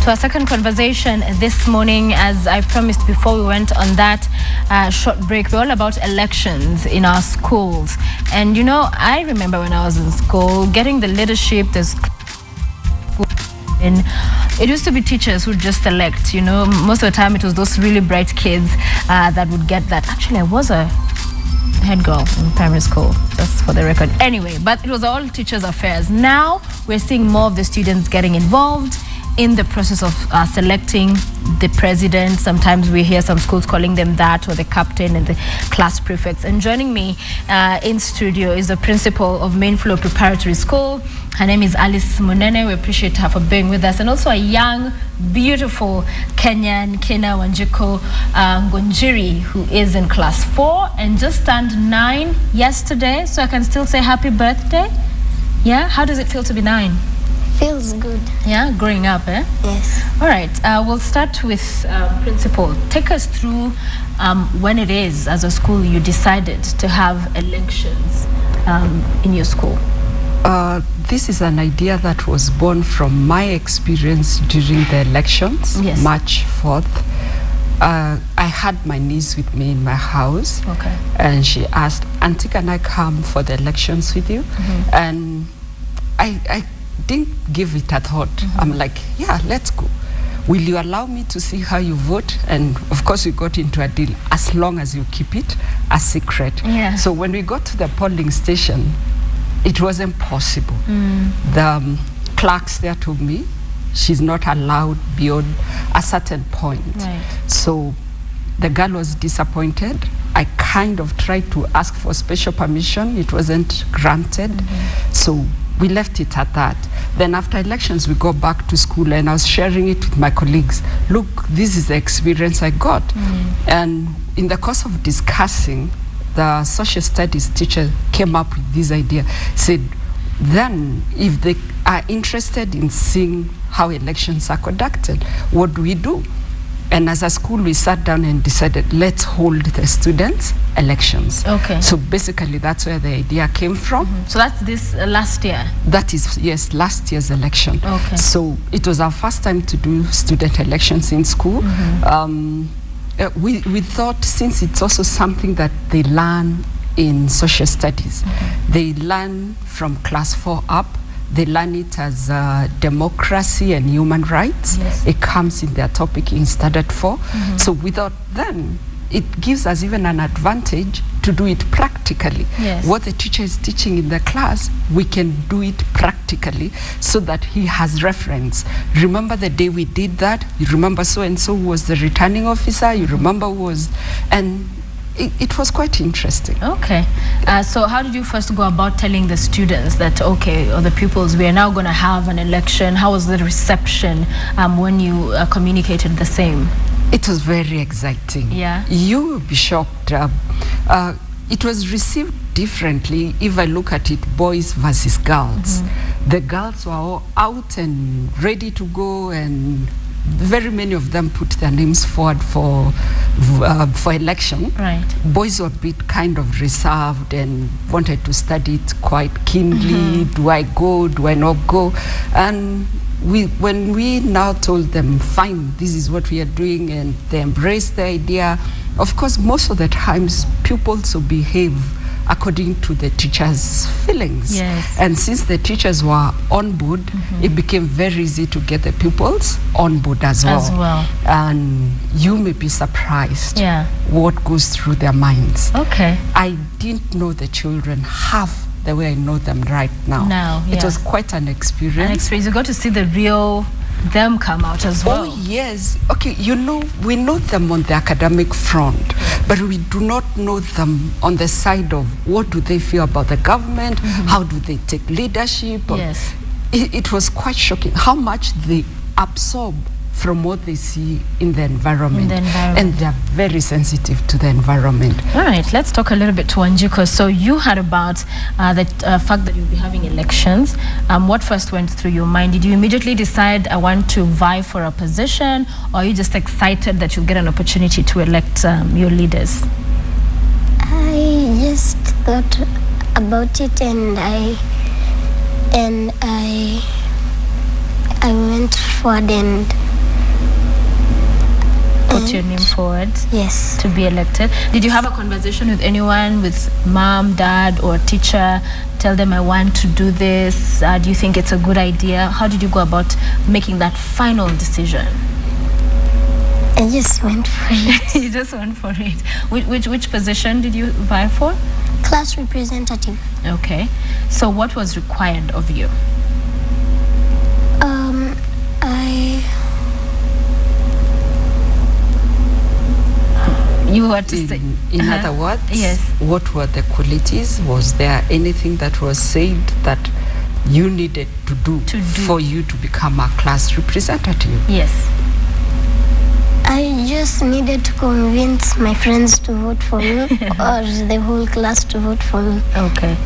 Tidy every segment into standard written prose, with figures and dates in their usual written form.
to our second conversation this morning. As I promised before we went on that short break, we're all about elections in our schools. And you know, I remember when I was in school, getting the leadership, and it used to be teachers who just select, you know, most of the time it was those really bright kids that would get that. Actually, I was a head girl in primary school, just for the record. Anyway, but it was all teachers' affairs. Now we're seeing more of the students getting involved in the process of selecting the president. Sometimes we hear some schools calling them that, or the captain and the class prefects. And joining me in studio is the principal of Mainflow Preparatory School. Her name is Alice Munene. We appreciate her for being with us. And also a young, beautiful Kenyan, Kena Wanjiko Ngonjiri, who is in class 4 and just turned 9 yesterday. So I can still say happy birthday. Yeah, how does it feel to be 9? Feels good. Yeah, growing up, eh? Yes. All right, we'll start with principal. Take us through when it is, as a school, you decided to have elections in your school. This is an idea that was born from my experience during the elections, Yes. March 4th. I had my niece with me in my house, Okay. and she asked, "Auntie, can I come for the elections with you?" And I didn't give it a thought. I'm like, yeah, let's go. Will you allow me to see how you vote? And of course we got into a deal, as long as you keep it a secret. Yeah. So when we got to the polling station, it wasn't possible. The clerks there told me she's not allowed beyond a certain point. Right. So the girl was disappointed. I kind of tried to ask for special permission. It wasn't granted. So we left it at that. Then after elections, we go back to school, and I was sharing it with my colleagues. Look, this is the experience I got. And in the course of discussing, the social studies teacher came up with this idea, said, then if they are interested in seeing how elections are conducted, what do we do? And as a school, we sat down and decided, let's hold the students' elections. Okay. So basically, that's where the idea came from. So that's this last year? That is, yes, last year's election. Okay. So it was our first time to do student elections in school. We thought, since it's also something that they learn in social studies, they learn from class 4 up. They learn it as democracy and human rights. Yes. It comes in their topic in Standard 4. So without them, it gives us even an advantage to do it practically. Yes. What the teacher is teaching in the class, we can do it practically so that he has reference. Remember the day we did that? You remember so-and-so was the returning officer? You remember who was... And it was quite interesting. Okay. So how did you first go about telling the students that, okay, or the pupils, we are now going to have an election? How was the reception when you communicated the same? It was very exciting. Yeah. You will be shocked. It was received differently if I look at it, boys versus girls. The girls were all out and ready to go, and very many of them put their names forward for election. Right. Boys were a bit kind of reserved and wanted to study it quite keenly. Do I go? Do I not go? And when we now told them, fine, this is what we are doing, and they embraced the idea, of course, most of the times pupils will behave according to the teachers' feelings. Yes. And since the teachers were on board, it became very easy to get the pupils on board as well. And you may be surprised what goes through their minds. Okay. I didn't know the children half the way I know them right now. It was quite an experience. An experience. You got to see the real them come out as well. Oh, yes. Okay, you know, we know them on the academic front, but we do not know them on the side of what do they feel about the government, how do they take leadership. Yes. It was quite shocking how much they absorb from what they see in the environment. And they're very sensitive to the environment. All right, let's talk a little bit to Wanjiko. So you heard about the fact that you'll be having elections. What first went through your mind? Did you immediately decide, I want to vie for a position, or are you just excited that you'll get an opportunity to elect your leaders? I just thought about it, and I went forward and put your name forward Yes. to be elected. Did you have a conversation with anyone, with mom, dad, or teacher? Tell them I want to do this. Do you think it's a good idea? How did you go about making that final decision? I just went for it. You just went for it. Which position did you vie for? Class representative. Okay. So what was required of you? You were to say. In other words, Yes. what were the qualities? Was there anything that was said that you needed to do for you to become a class representative? Yes. I just needed to convince my friends to vote for me or the whole class to vote for me. Okay.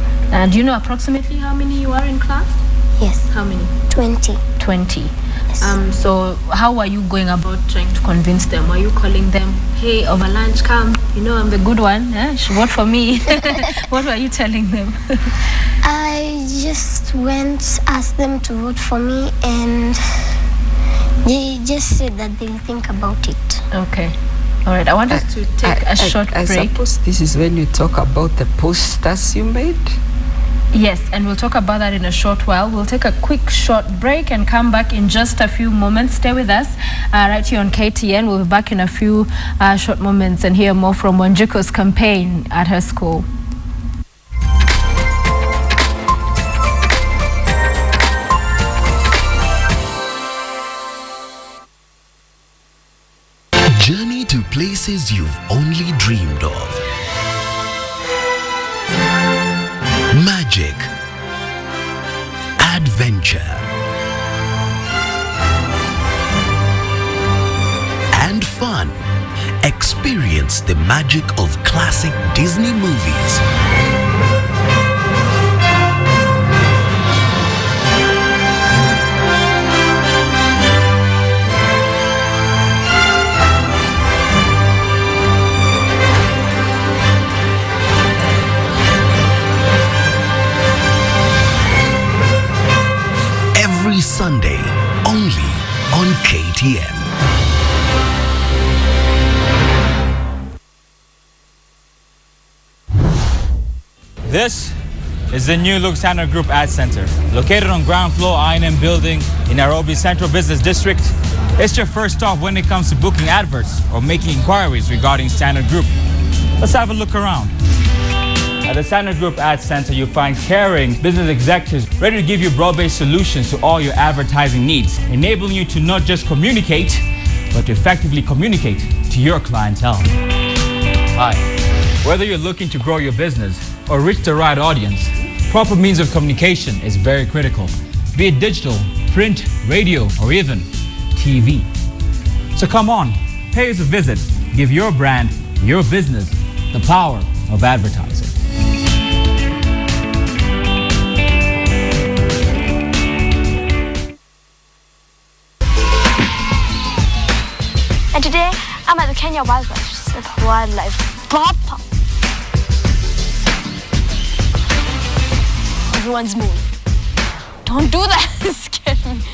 Do you know approximately how many you are in class? Yes. How many? 20. 20. Yes. So how are you going about trying to convince them? Are you calling them, hey, over lunch, come, you know, I'm the good one, you should vote for me? What were you telling them? I just went, asked them to vote for me, and they just said that they'll think about it. Okay. All right. I want us to take a short I break. suppose this is when you talk about the posters you made? Yes, and we'll talk about that in a short while. We'll take a quick short break and come back in just a few moments. Stay with us right here on KTN. We'll be back in a few short moments and hear more from Wanjiko's campaign at her school. Journey to places you've only dreamed of. Magic, adventure, and fun. Experience the magic of classic Disney movies. Every Sunday, only on KTN. This is the new Luxana Group Ad Center, located on ground floor I&M building in Nairobi Central Business District. It's your first stop when it comes to booking adverts or making inquiries regarding Standard Group. Let's have a look around. At the Standard Group Ad Center, you'll find caring business executives ready to give you broad-based solutions to all your advertising needs, enabling you to not just communicate, but to effectively communicate to your clientele. Hi. Whether you're looking to grow your business or reach the right audience, proper means of communication is very critical, be it digital, print, radio, or even TV. So come on, pay us a visit. Give your brand, your business, the power of advertising. And today, I'm at the Kenya Wildlife Park. Everyone's moving. Don't do that. It's scaring me.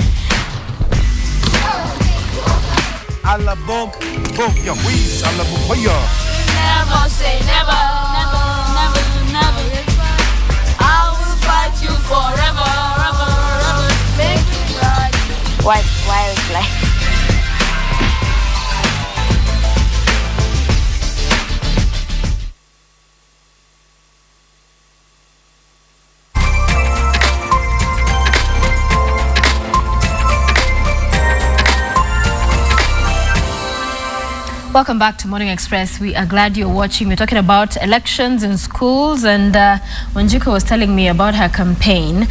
Alla boom, boom, ya weeds, alla boom, Never say never, never, never, never. I will fight you forever, ever, ever. Make me right. Wildlife. Welcome back to Morning Express. We are glad you're watching. We're talking about elections in schools, and Wanjiko was telling me about her campaign.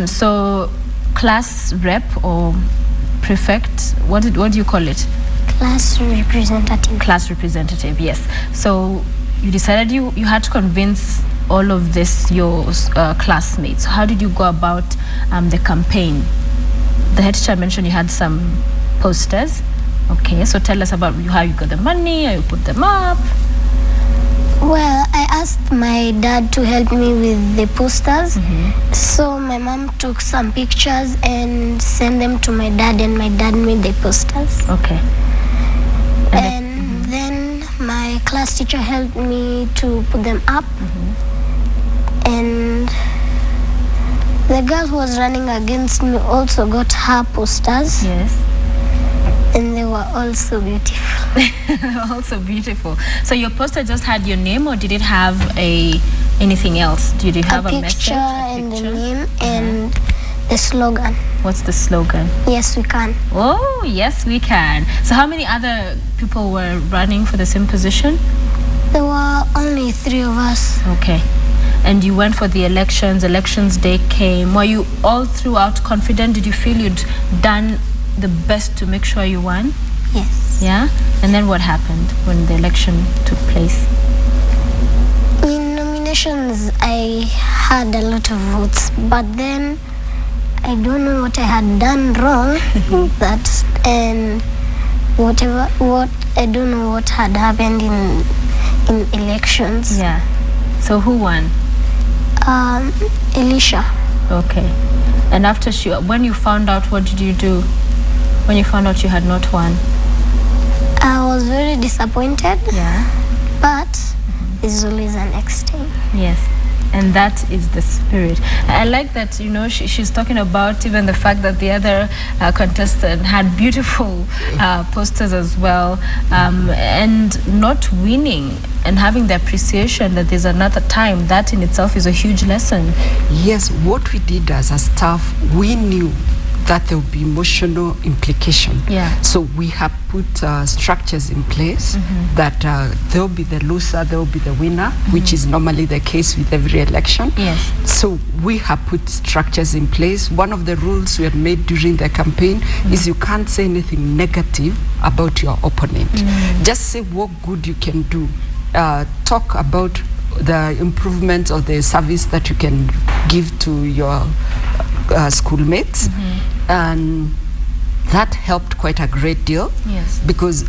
So class rep or prefect, what do you call it? Class representative. Class representative, yes. So you decided you had to convince all of this your classmates. How did you go about the campaign? The head teacher mentioned you had some posters. Okay, so tell us about how you got the money, how you put them up. Well, I asked my dad to help me with the posters. So my mom took some pictures and sent them to my dad, and my dad made the posters. Okay. And then my class teacher helped me to put them up. And the girl who was running against me also got her posters. Yes. And they were also beautiful. Also beautiful. So your poster just had your name, or did it have anything else? Did you have a message? And the name and the slogan. What's the slogan? Yes, we can. Oh, yes, we can. So how many other people were running for the same position? There were only 3 of us. Okay. And you went for the elections day came. Were you all throughout confident? Did you feel you'd done the best to make sure you won? Yes. Yeah? And then what happened when the election took place? In nominations, I had a lot of votes, but then I don't know what I had done wrong. And what I don't know what had happened in elections. Yeah. So who won? Elisha. Okay. And after when you found out, what did you do? When you found out you had not won? I was very disappointed. Yeah. But there's always a next time. Yes. And that is the spirit. I like that, you know, she's talking about even the fact that the other contestant had beautiful posters as well, and not winning and having the appreciation that there's another time. That in itself is a huge lesson. Yes, what we did as a staff, we knew that there would be emotional implication. Yeah. So we have put structures in place that there will be the loser, there will be the winner, which is normally the case with every election. Yes. So we have put structures in place. One of the rules we had made during the campaign is you can't say anything negative about your opponent. Just say what good you can do. Talk about the improvements or the service that you can give to your schoolmates. And that helped quite a great deal. Yes. Because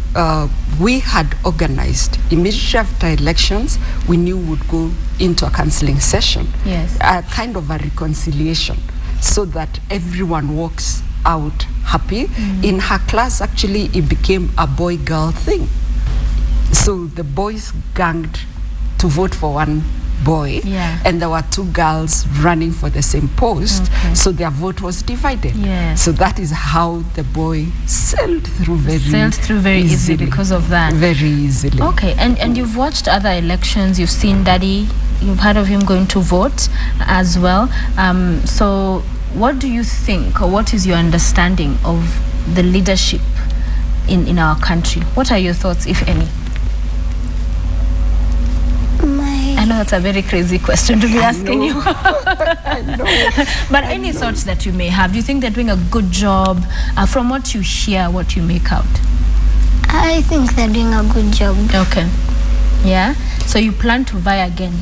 we had organized immediately after elections, we knew we would go into a counseling session. Yes. A kind of a reconciliation, so that everyone walks out happy. In her class, actually, it became a boy-girl thing. So the boys ganged to vote for one boy, and there were 2 girls running for the same post, so their vote was divided. So that is how the boy sailed through very easily because of that. Very easily. Okay, and you've watched other elections, you've seen Daddy, you've heard of him going to vote as well. So what do you think, or what is your understanding of the leadership in our country? What are your thoughts, if any? I know that's a very crazy question to be asking you. I know. But any thoughts that you may have? Do you think they're doing a good job? From what you hear, what you make out? I think they're doing a good job. Okay. Yeah? So you plan to vie again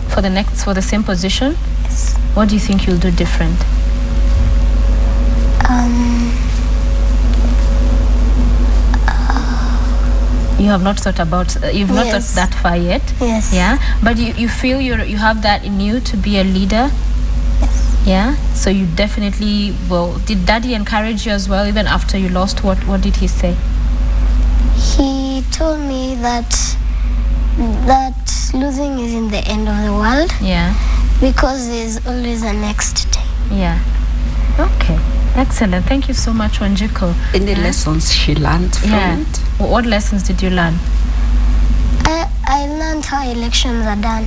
for the same position? Yes. What do you think you'll do different? You have not thought about, you've not thought that far yet? Yes. Yeah? But you feel you have that in you to be a leader? Yes. Yeah? So you definitely will. Did Daddy encourage you as well, even after you lost? What did he say? He told me that losing isn't the end of the world. Yeah. Because there's always a next time. Yeah. Okay. Excellent. Thank you so much, Wanjiku. Any lessons she learned from it? What lessons did you learn? I learned how elections are done.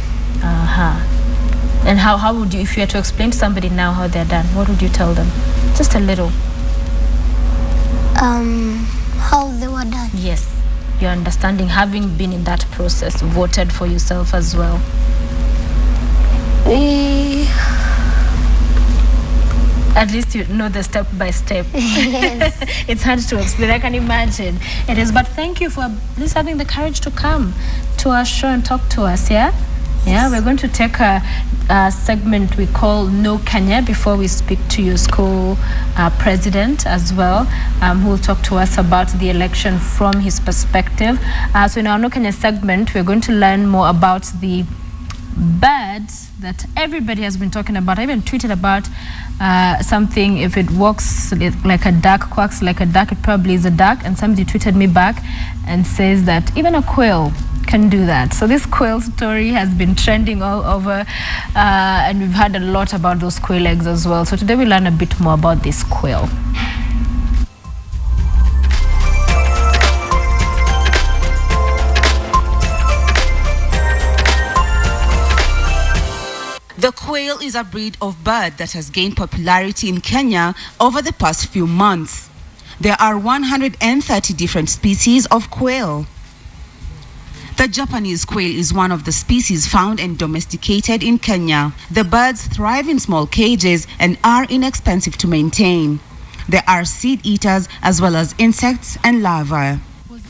And how would you, if you had to explain to somebody now how they're done, what would you tell them? Just a little. How they were done. Yes. Your understanding, having been in that process, voted for yourself as well. At least you know the step by step. Yes. It's hard to explain, I can imagine. It is, but thank you for at least having the courage to come to our show and talk to us, yeah? Yeah, we're going to take a segment we call No Kenya before we speak to your school president as well, who will talk to us about the election from his perspective. So in our No Kenya segment, we're going to learn more about the bird that everybody has been talking about. I even tweeted about something, if it walks like a duck, quacks like a duck, it probably is a duck. And somebody tweeted me back and says that even a quail can do that. So this quail story has been trending all over, and we've heard a lot about those quail eggs as well. So today we learn a bit more about this quail. The quail is a breed of bird that has gained popularity in Kenya over the past few months. There are 130 different species of quail. The Japanese quail is one of the species found and domesticated in Kenya. The birds thrive in small cages and are inexpensive to maintain. There are seed eaters as well as insects and larvae.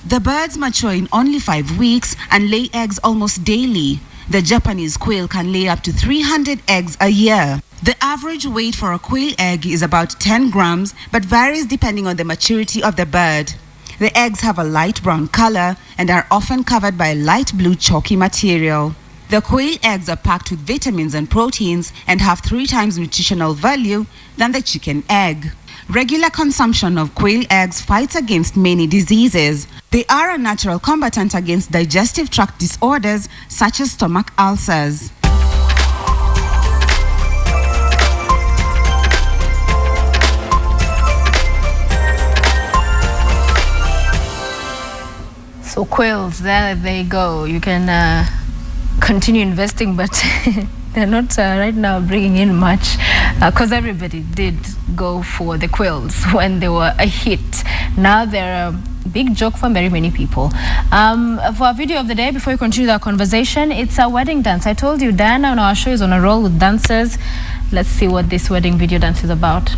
The birds mature in only 5 weeks and lay eggs almost daily. The Japanese quail can lay up to 300 eggs a year. The average weight for a quail egg is about 10 grams, but varies depending on the maturity of the bird. The eggs have a light brown color and are often covered by a light blue chalky material. The quail eggs are packed with vitamins and proteins and have 3 times nutritional value than the chicken egg. Regular consumption of quail eggs fights against many diseases. They are a natural combatant against digestive tract disorders such as stomach ulcers. So quails, there they go. You can continue investing, but they're not right now bringing in much, because everybody did go for the quails when they were a hit. Now they're a big joke for very many people. For our video of the day, before we continue our conversation, it's a wedding dance. I told you Diana on our show is on a roll with dancers. Let's see what this wedding video dance is about.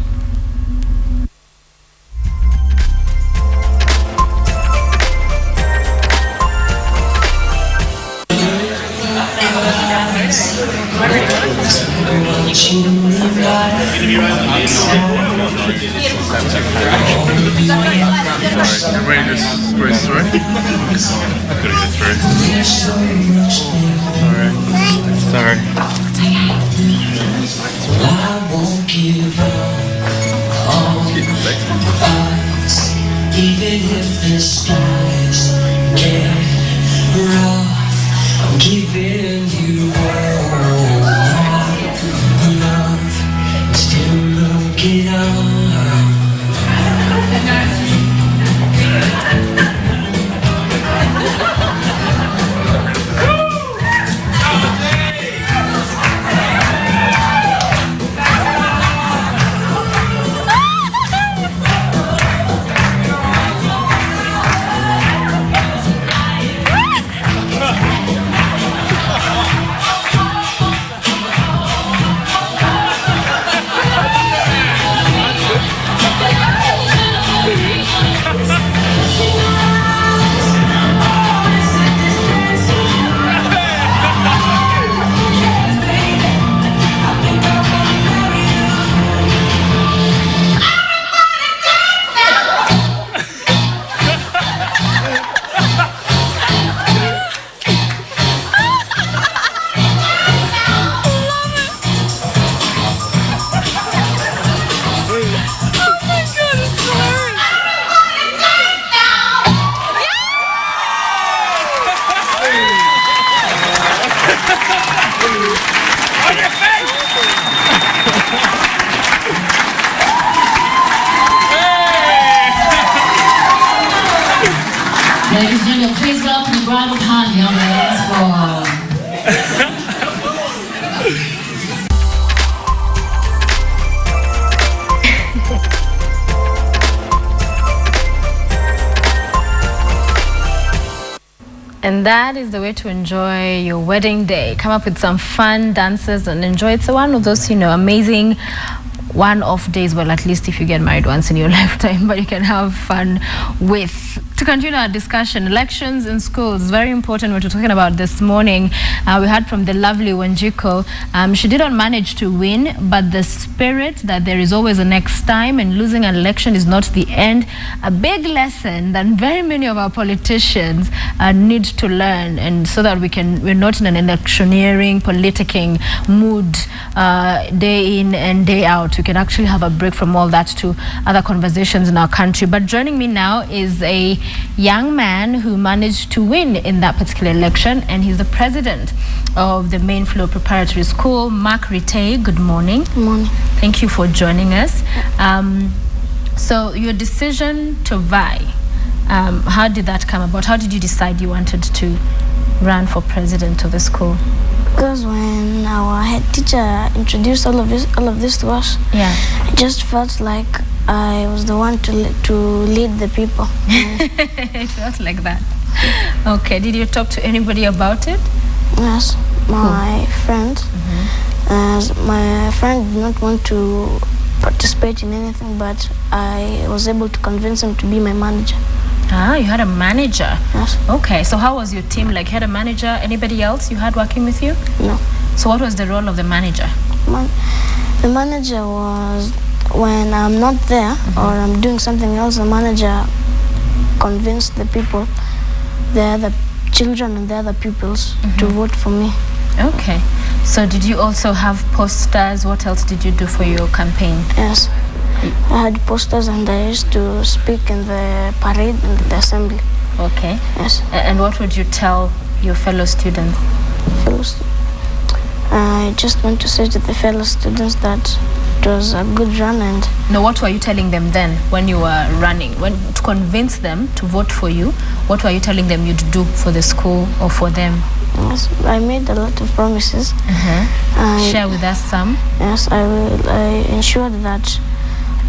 Everybody just squares through. Couldn't get through. Sorry. I won't give up on us, even if the skies get rough. I'm giving you all my love, still looking up. Ladies and gentlemen, please welcome the bridal party on the dance floor. And that is the way to enjoy your wedding day. Come up with some fun dances and enjoy. It's one of those, amazing one-off days. Well, at least if you get married once in your lifetime, but you can have fun with To continue our discussion, elections in schools, very important what we're talking about this morning. We heard from the lovely Wanjiko. She did not manage to win, but the spirit that there is always a next time and losing an election is not the end. A big lesson that very many of our politicians need to learn, and so that we're not in an electioneering, politicking mood day in and day out. We can actually have a break from all that to other conversations in our country. But joining me now is a young man who managed to win in that particular election, and he's the president of the Main Flow Preparatory School. Mark Ritey, good morning. Good morning. Thank you for joining us. So your decision to vie, how did that come about? How did you decide you wanted to run for president of the school? Because when our head teacher introduced all of this to us, I just felt like I was the one to lead the people. It felt like that. Okay. Did you talk to anybody about it? Yes, my friend. As my friend did not want to participate in anything, but I was able to convince him to be my manager. Ah, you had a manager? Yes. Okay, so how was your team? Like, you had a manager, anybody else you had working with you? No. So what was the role of the manager? The manager was, when I'm not there or I'm doing something else, the manager convinced the people, the other children and the other pupils to vote for me. Okay. So did you also have posters? What else did you do for your campaign? Yes. I had posters and I used to speak in the parade and the assembly. Okay. Yes. And what would you tell your fellow students? I just want to say to the fellow students that it was a good run. And no, what were you telling them then when you were running? To convince them to vote for you, what were you telling them you'd do for the school or for them? Yes, I made a lot of promises. Share with us some. Yes, I ensured that,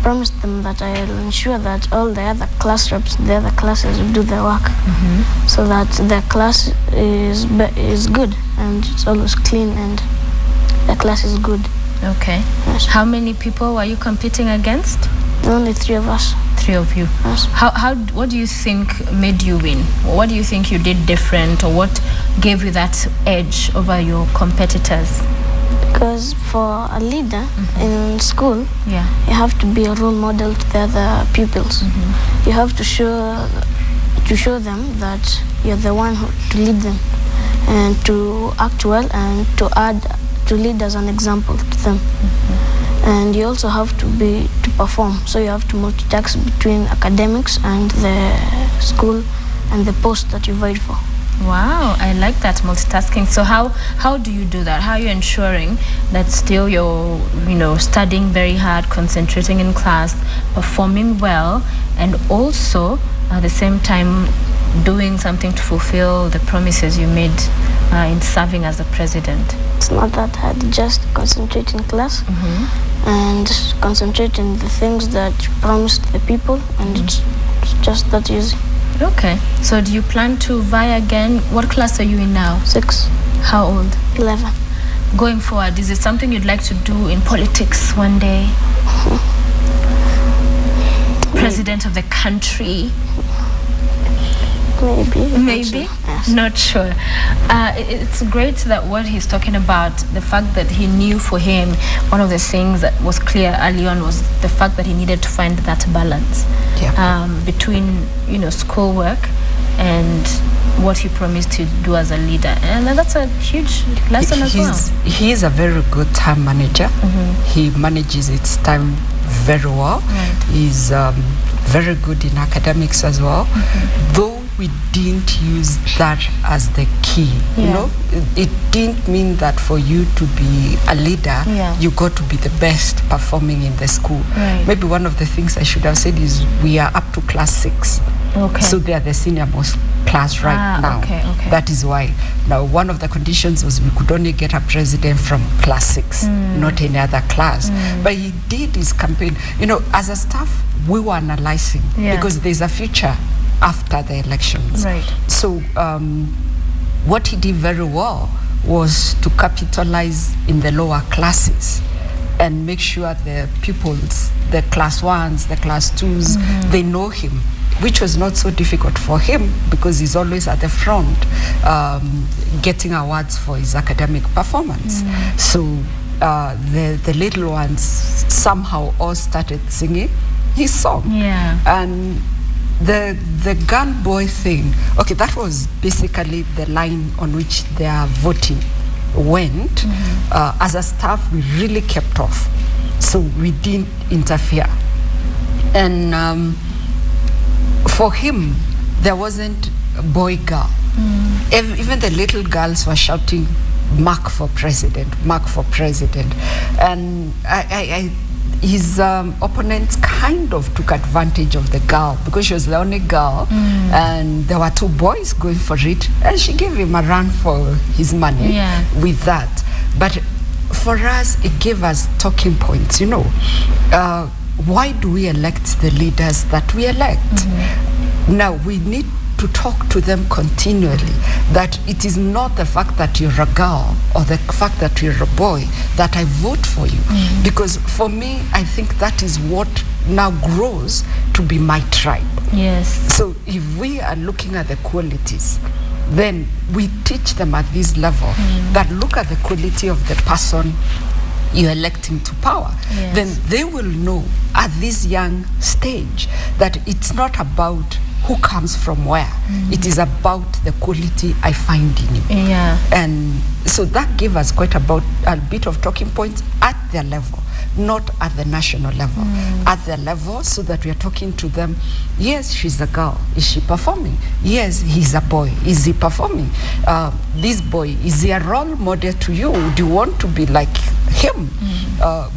promised them that I will ensure that all the other class reps, the other classes will do their work, so that the class is good and it's always clean and the class is good. Okay. Yes. How many people were you competing against? Only 3 of us. 3 of you. Yes. What do you think made you win? What do you think you did different, or what gave you that edge over your competitors? Because for a leader in school, you have to be a role model to the other pupils. You have to show them that you're the one to lead them, and to act well, and to lead as an example to them. And you also have to perform, so you have to multitask between academics and the school and the post that you vied for. Wow, I like that multitasking. So how do you do that? How are you ensuring that still you're studying very hard, concentrating in class, performing well, and also at the same time doing something to fulfill the promises you made in serving as the president? It's not that hard. Just concentrate in class and concentrate in the things that you promised the people, and it's just that easy. Okay. So do you plan to vie again? What class are you in now? 6. How old? 11. Going forward, is it something you'd like to do in politics one day? President of the country? Maybe. Yes. Not sure. It's great that what he's talking about, the fact that he knew for him, one of the things that was clear early on was the fact that he needed to find that balance between schoolwork and what he promised to do as a leader, and that's a huge lesson as well. He is a very good time manager. He manages his time very well. He's very good in academics as well. Though we didn't use that as the key, it didn't mean that for you to be a leader, you got to be the best performing in the school. Maybe one of the things I should have said is we are up to class 6. So they are the senior most class right now. That is why. Now, one of the conditions was we could only get a president from class 6, not any other class. But he did his campaign. As a staff, we were analyzing because there's a future after the elections. So what he did very well was to capitalize in the lower classes and make sure the pupils, the class 1s, the class 2s, they know him which was not so difficult for him because he's always at the front, getting awards for his academic performance. So the little ones somehow all started singing his song. Yeah. And the girl boy thing, okay, that was basically the line on which their voting went. As a staff, we really kept off, so we didn't interfere. And for him, there wasn't a boy girl. Even the little girls were shouting, "Mark for president, Mark for president." And his opponents kind of took advantage of the girl because she was the only girl, and there were 2 boys going for it, and she gave him a run for his money with that. But for us, it gave us talking points, you know. Why do we elect the leaders that we elect? Now, we need to talk to them continually, that it is not the fact that you're a girl or the fact that you're a boy that I vote for you. Because for me, I think that is what now grows to be my tribe. Yes. So if we are looking at the qualities, then we teach them at this level that look at the quality of the person you're electing to power. Yes. Then they will know at this young stage that it's not about who comes from where. It is about the quality I find in you. Yeah. And so that gave us quite a bit of talking points at their level, not at the national level. At their level, so that we are talking to them. Yes, she's a girl. Is she performing? Yes, he's a boy. Is he performing? This boy, is he a role model to you? Do you want to be like him?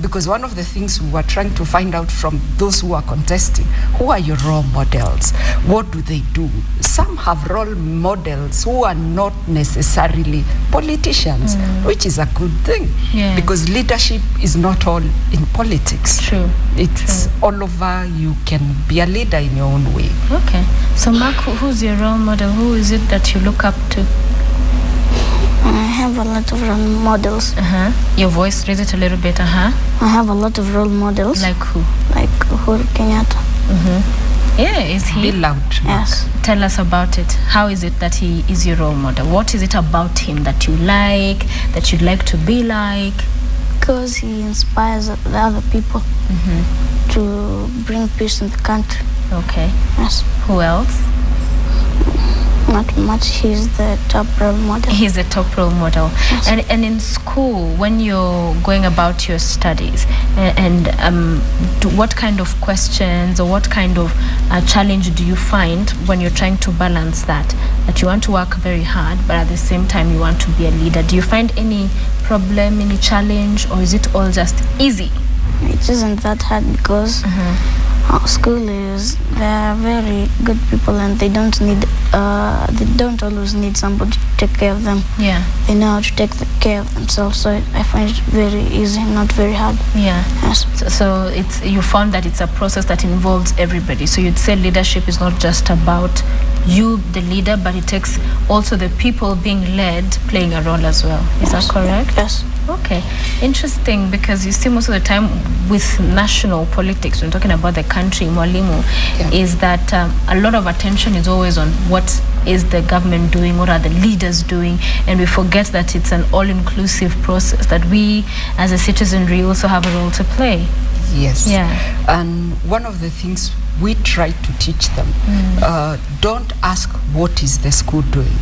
Because one of the things we were trying to find out from those who are contesting, who are your role models? What do they do? Some have role models who are not necessarily politicians, which is a good thing. Yes. Because leadership is not all in politics. True. It's all over. You can be a leader in your own way. Okay. So Mark, who's your role model? Who is it that you look up to? I have a lot of role models. Your voice, raise it a little bit. I have a lot of role models. Like who? Like Uhuru Kenyatta. Yeah, is he? Be loud. Yes. Tell us about it. How is it that he is your role model? What is it about him that you like, that you'd like to be like? Because he inspires the other people to bring peace in the country. Okay. Yes. Who else? Not much. He's the top role model. He's the top role model. Yes. And in school, when you're going about your studies, what kind of questions or what kind of challenge do you find when you're trying to balance that you want to work very hard, but at the same time you want to be a leader? Do you find any problem, any challenge, or is it all just easy? It isn't that hard because our school is, they are very good people and they don't always need somebody to take care of them. Yeah. They know how to take care of themselves, so I find it very easy, not very hard. Yeah. Yes. So you found that it's a process that involves everybody. So you'd say leadership is not just about you, the leader, but it takes also the people being led playing a role as well. Is that correct? Yes. Okay, interesting, because you see most of the time with national politics, when talking about the country, Mwalimu, is that a lot of attention is always on what is the government doing, what are the leaders doing, and we forget that it's an all-inclusive process, that we as a citizenry also have a role to play. Yes. Yeah. And one of the things we try to teach them, don't ask what is the school doing.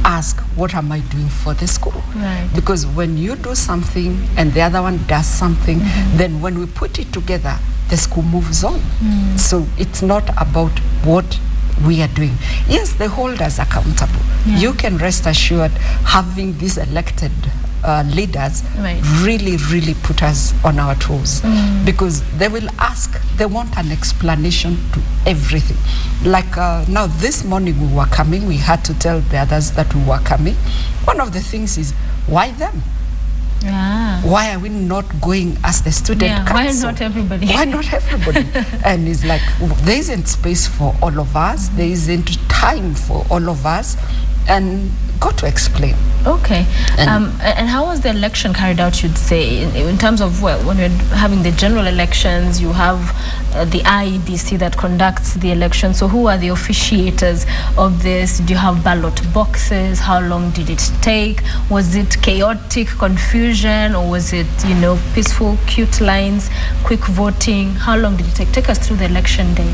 Ask, what am I doing for the school? Right. Because when you do something and the other one does something, then when we put it together, the school moves on. So it's not about what we are doing. Yes, they hold us accountable. Yeah. You can rest assured having these elected leaders really put us on our toes, because they will ask, they want an explanation to everything. Like now this morning we were coming, we had to tell the others that we were coming. One of the things is, why them? Why are we not going as the student council? Why not everybody? Why not everybody? And it's like, there isn't space for all of us, there isn't time for all of us, and got to explain. Okay. And how was the election carried out, you'd say, in terms of, well, when you're having the general elections, you have the IEBC that conducts the election. So who are the officiators of this? Do you have ballot boxes? How long did it take? Was it chaotic confusion, or was it, peaceful, cute lines, quick voting? How long did it take? Take us through the election day.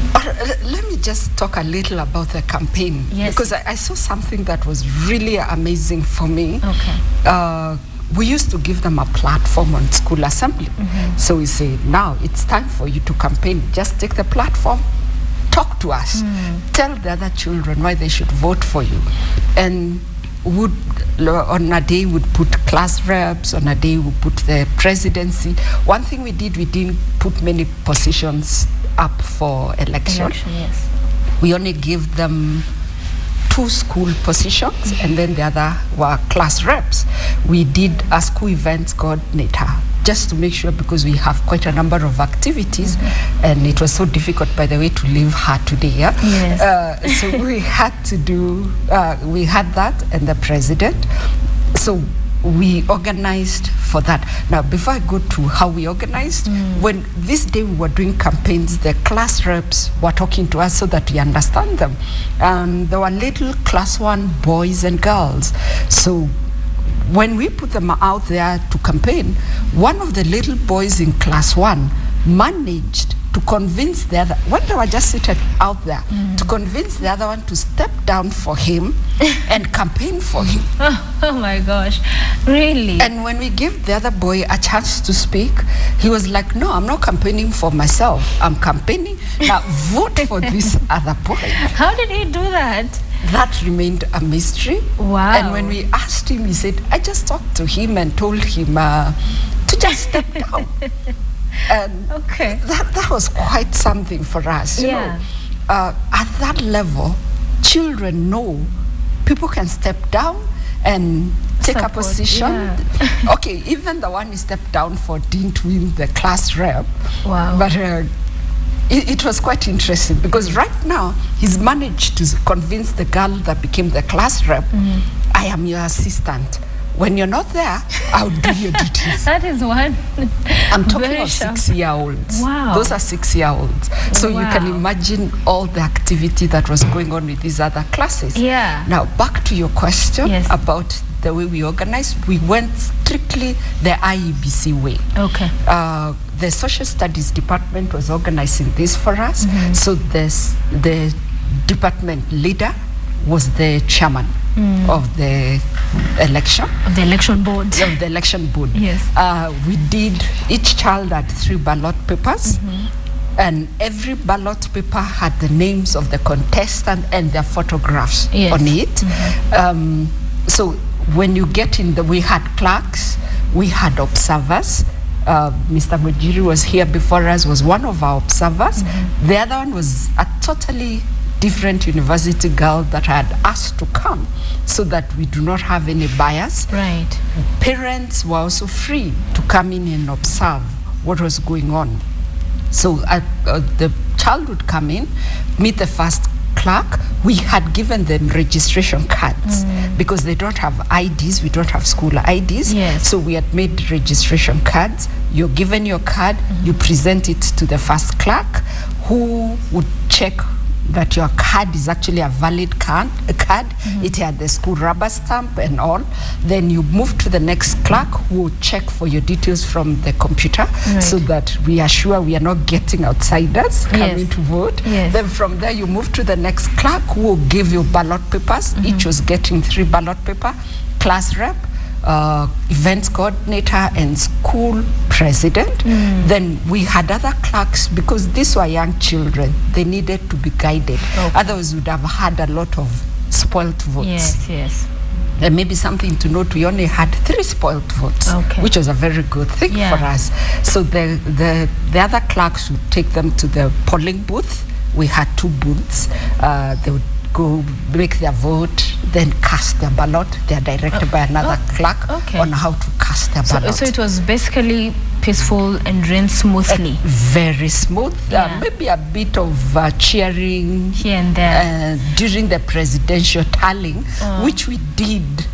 Let me just talk a little about the campaign. Yes. Because I saw something that was really amazing for me. Okay. We used to give them a platform on school assembly. So we say, now it's time for you to campaign. Just take the platform, talk to us, tell the other children why they should vote for you. And on a day we'd put class reps, on a day we put the presidency. One thing we did, we didn't put many positions up for election. Yes. We only gave them 2 school positions, and then the other were class reps. We did a school events coordinator, just to make sure, because we have quite a number of activities, and it was so difficult, by the way, to leave her today. Yes. So we had to do, we had that, and the president. So we organized for that. Now, before I go to how we organized, when this day we were doing campaigns, the class reps were talking to us so that we understand them. There were little class 1 boys and girls. So when we put them out there to campaign, one of the little boys in class 1 managed to convince the other, when they were just seated out there, to convince the other one to step down for him and campaign for him. Oh my gosh, really? And when we gave the other boy a chance to speak, he was like, no, I'm not campaigning for myself. I'm campaigning, now vote for this other boy. How did he do that? That remained a mystery. Wow. And when we asked him, he said, I just talked to him and told him to just step down. And okay. that was quite something for us. You know, at that level, children know people can step down and take a position. Yeah. Okay, even the one who stepped down for didn't win the class rep. Wow. But it was quite interesting, because right now he's managed to convince the girl that became the class rep, I am your assistant. When you're not there, I'll do your duties. That is one. I'm talking of 6-year-olds. Wow. Those are 6-year-olds. So you can imagine all the activity that was going on with these other classes. Yeah. Now, back to your question about the way we organized. We went strictly the IEBC way. Okay. The social studies department was organizing this for us. So the department leader was the chairman of the election. Of the election board. Of the election board. Yes. We did, each child had 3 ballot papers, and every ballot paper had the names of the contestant and their photographs on it. So when you get in we had clerks, we had observers. Mr. Mujiri was here before us, was one of our observers. The other one was a totally different university girl that I had asked to come, so that we do not have any bias. Right. Parents were also free to come in and observe what was going on. So the child would come in, meet the first clerk. We had given them registration cards because they don't have IDs. We don't have school IDs. Yes. So we had made registration cards. You're given your card, you present it to the first clerk, who would check that your card is actually a valid card. It had the school rubber stamp and all. Then you move to the next clerk, who will check for your details from the computer, so that we are sure we are not getting outsiders coming to vote. Yes. Then from there you move to the next clerk, who will give you ballot papers. Each was getting 3 ballot paper, class rep, events coordinator, and school president. Then we had other clerks, because these were young children. They needed to be guided. Otherwise, we would have had a lot of spoilt votes. Yes, yes. And maybe something to note, we only had 3 spoilt votes, which was a very good thing for us. So the other clerks would take them to the polling booth. We had 2 booths. They would go make their vote, then cast their ballot. They are directed by another clerk on how to cast their ballot. So it was basically peaceful and ran smoothly. Very smooth. Maybe a bit of cheering here and there during the presidential tallying, which we did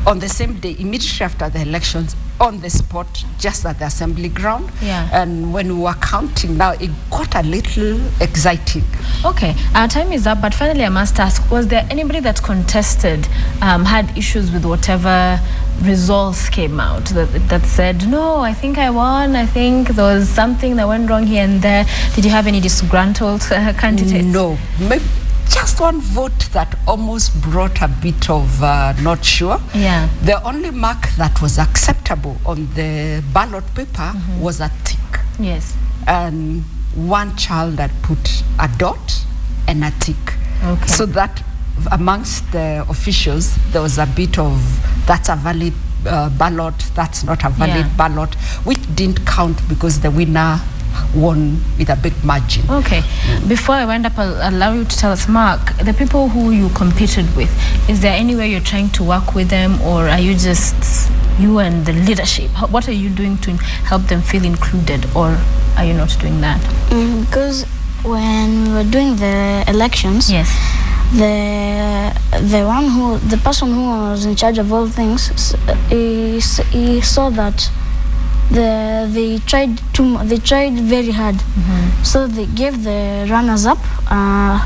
on the same day, immediately after the elections, on the spot, just at the assembly ground. Yeah. And when we were counting now, it got a little exciting. Okay, our time is up, but finally I must ask, was there anybody that contested, had issues with whatever results came out, that said, no, I think I won, I think there was something that went wrong here and there? Did you have any disgruntled candidates? No, just one vote that almost brought a bit of not sure. Yeah. The only mark that was acceptable on the ballot paper was a tick. Yes. And one child had put a dot and a tick. Okay. So that amongst the officials, there was a bit of, that's a valid ballot, that's not a valid ballot, which didn't count because the winner won with a big margin. Okay. Before I wind up, I'll allow you to tell us, Mark, the people who you competed with, is there any way you're trying to work with them, or are you just you and the leadership? What are you doing to help them feel included, or are you not doing that? Because when we were doing the elections, yes, the person who was in charge of all things, he saw that they tried very hard, so they gave the runners up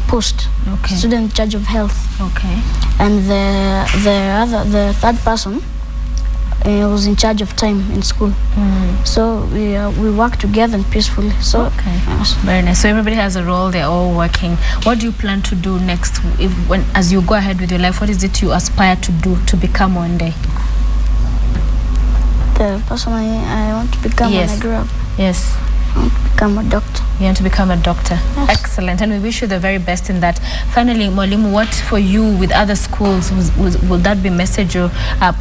post, student in charge of health. Okay. And the third person was in charge of time in school. So we work together and peacefully. So yes. Very nice. So everybody has a role, they're all working. What do you plan to do next, as you go ahead with your life? What is it you aspire to do, to become one day? The person I want to become when I grow up. Yes. I want to become a doctor. You want to become a doctor? Yes. Excellent, and we wish you the very best in that. Finally, Mwalimu, what for you with other schools, will that be message you're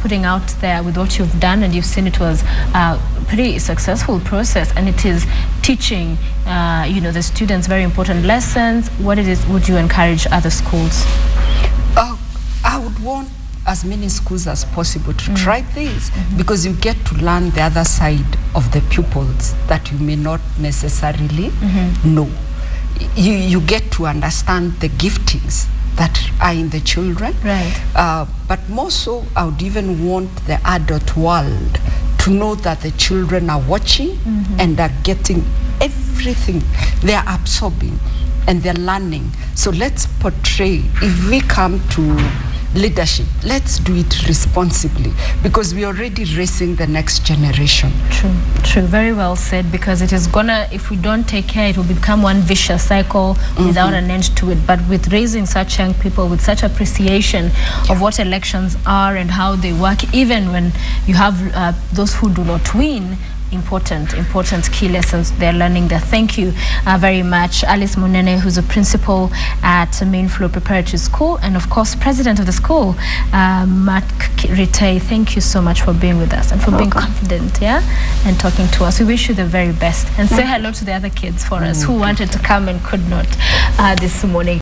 putting out there with what you've done? And you've seen it was a pretty successful process, and it is teaching the students very important lessons. What it is would you encourage other schools? I would want as many schools as possible to try this, because you get to learn the other side of the pupils that you may not necessarily know. You get to understand the giftings that are in the children. Right. But more so, I would even want the adult world to know that the children are watching and are getting everything. They are absorbing and they're learning. So let's portray, if we come to leadership, let's do it responsibly, because we're already raising the next generation. True, very well said, because it is gonna, if we don't take care, it will become one vicious cycle without an end to it. But with raising such young people with such appreciation of what elections are and how they work, even when you have those who do not win, important key lessons they're learning there. Thank you very much, Alice Munene, who's a principal at Main Flow Preparatory School, and of course president of the school, Mark Ritei. Thank you so much for being with us and for being confident, and talking to us. We wish you the very best, and say hello to the other kids for us who wanted to come and could not this morning.